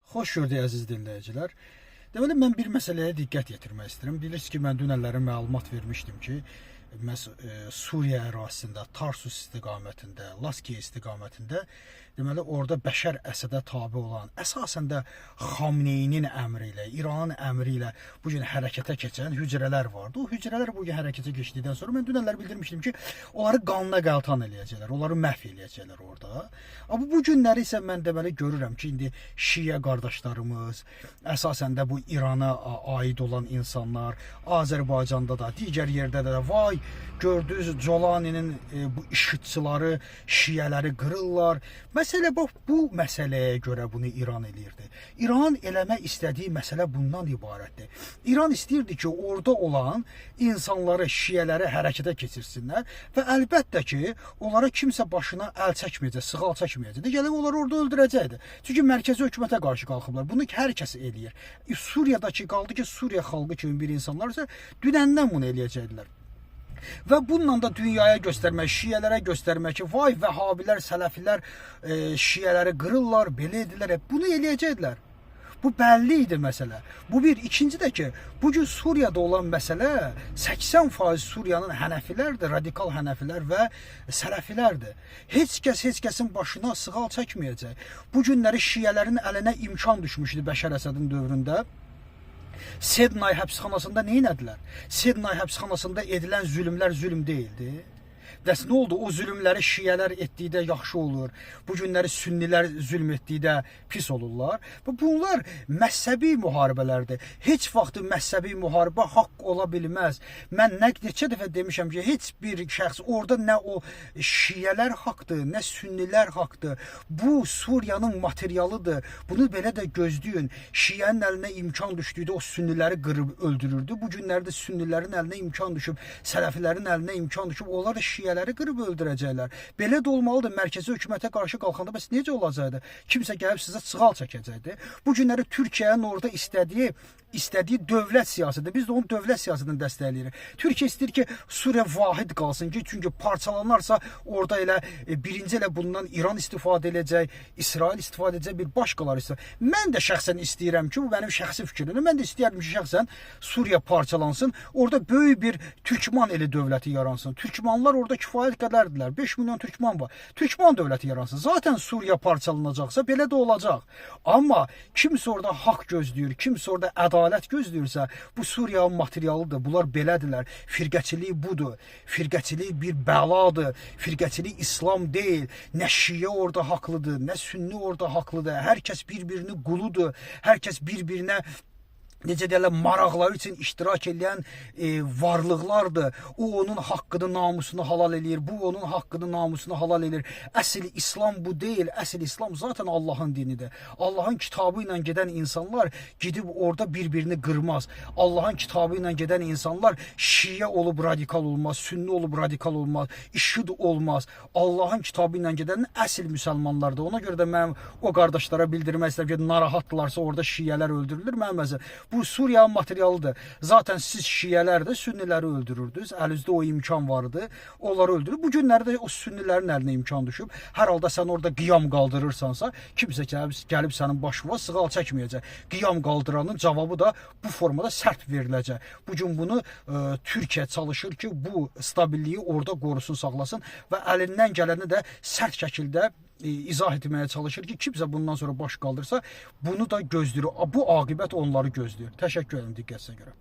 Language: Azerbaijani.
Xoş gördük əziz dinləyicilər. Deməli, mən bir məsələyə diqqət yetirmək istəyirəm. Bilirsiniz ki, mən dünənlərə məlumat vermişdim ki, Suriya ərazisində, Tarsus istiqamətində, Laskiya istiqamətində, deməli, orada Bəşər Əsədə tabe olan, əsasən də Xamneyinin əmri ilə, İranın əmri ilə bu gün hərəkətə keçən hücrələr vardı. O hücrələr bu gün hərəkətə keçdikdən sonra mən dünənlər bildirmişdim ki, onları qanına qəltan eləyəcəklər, onları məhv eləyəcəklər orada. Amma bu günləri isə mən deməli görürəm ki, indi Şiə qardaşlarımız, əsasən də bu İrana aid olan insanlar, Azərbaycanda da, digər yerdə də vay, gördünüz Colaninin bu işıqçıları, Şiələri qırırlar. Məsələ bax, bu məsələyə görə bunu İran eləyirdi. İran eləmək istədiyi məsələ bundan ibarətdir. İran istəyirdi ki, orada olan insanları, Şiələri hərəkətə keçirsinlər və əlbəttə ki, onlara kimsə başına əl çəkməyəcək, sığal çəkməyəcək. Gəlib onları orada öldürəcəkdi. Çünki mərkəzi hökumətə qarşı qalxıblar. Bunu hər kəs eləyir. Suriyadakı qaldı ki, Suriya xalqı kimi bir insanlar isə dünəndən bunu eləyəcəkdilər. Və bununla da dünyaya göstərmək, Şiələrə göstərmək ki, vay Vəhabilər, Sələfilər Şiələri qırırlar, belə edirlər. Bunu eləyəcəkdilər. Bu bəlli idi məsələ. Bu bir. İkinci də ki, bugün Suriyada olan məsələ 80% Suriyanın Hənəfilərdir, radikal Hənəfilər və Sələfilərdir. Heç kəsin başına sığal çəkməyəcək. Bu günləri Şiələrin əlinə imkan düşmüşdü Bəşər Əsədin dövründə. Sednay həbsxanasında nə etdilər? Sednay həbsxanasında edilən zülmlər zülm deyildi. Bəs nə oldu? O zülmləri Şiələr etdikdə yaxşı olur. Bu günləri Sünnilər zülm etdikdə pis olurlar. Və bunlar məzhəbi müharibələrdir. Heç vaxt məzhəbi müharibə haqq ola bilməz. Mən neçə dəfə demişəm ki, heç bir şəxs orada nə o Şiələr haqdır, nə Sünnilər haqdır. Bu Suriyanın materialıdır. Bunu belə də gözləyin. Şiənin əlinə imkan düşdükdə o Sünniləri qırıb öldürürdü. Bu günlərdə Sünnilərin əlinə imkan düşüb, Sələfilərin əlinə imkan düşüb, onlar da Şiələri qırıb öldürəcəklər. Belə də olmalıdır. Mərkəzi hökumətə qarşı qalxanda bəs necə olacaqdı? Kimsə gəlib sizə sığal çəkəcəkdi. Bu günləri Türkiyənin orada istədiyi dövlət siyasətidir. Biz də onun dövlət siyasətini dəstəkləyirik. Türkiyə istəyir ki, Suriya vahid qalsın ki, çünki parçalanarsa orada elə birinci elə bundan İran istifadə edəcək, İsrail istifadə edəcək, bir başqaları isə. Mən də şəxsən istəyirəm ki, bu mənim şəxsi fikrimdir. Mən də istəyərdim ki, şəxsən Suriya parçalansın, orada böyük bir Türkman eli dövləti yaransın. Türkmanlar orada kifayət qədərdirlər. 5 milyon Türkman var. Türkman dövləti yaransın. Zaten Suriya parçalanacaqsa belə də olacaq. Amma kimsə orada haqq gözləyir, kimsə orada ədalət gözləyirsə, bu Suriyanın materialıdır. Bunlar belədirlər. Firqəçilik budur. Firqəçilik bir bəladır. Firqəçilik İslam deyil. Nə Şiə orada haqlıdır, nə Sünni orada haqlıdır. Hər kəs bir-birinin quludur. Hər kəs bir-birinə necə deyirlər, maraqları üçün iştirak edən varlıqlardır. O onun haqqını, namusunu halal eləyir. Bu onun haqqını, namusunu halal eləyir. Əsl İslam bu deyil. Əsl İslam zaten Allahın dinidir. Allahın kitabı ilə gedən insanlar gidib orada bir-birini qırmaz. Allahın kitabı ilə gedən insanlar Şiə olub radikal olmaz, Sünni olub radikal olmaz, İşid olmaz. Allahın kitabı ilə gedən əsl müsəlmanlardır. Ona görə də mən o qardaşlara bildirmək istəyirəm ki, narahatdırlarsa orada Şiələr öldürülür. Mənim məzə bu Suriyanın materialıdır. Zaten siz Şiələr də Sünniləri öldürürdünüz. Əlinizdə o imkan vardı. Onları öldürür. Bu günlərdə o Sünnilərin əlinə imkan düşüb. Hər halda sən orada qiyam qaldırırsansa, kimsə gəlib sənin başına sığal çəkməyəcək. Qiyam qaldıranın cavabı da bu formada sərt veriləcək. Bugün bunu Türkiyə çalışır ki, bu stabilliyi orada qorusun, saxlasın və əlindən gələni də sərt şəkildə izah etməyə çalışır ki, kimsə bundan sonra baş qaldırsa, bunu da gözləyir. Bu aqibət onları gözləyir. Təşəkkür ederim diqqətinizə görə.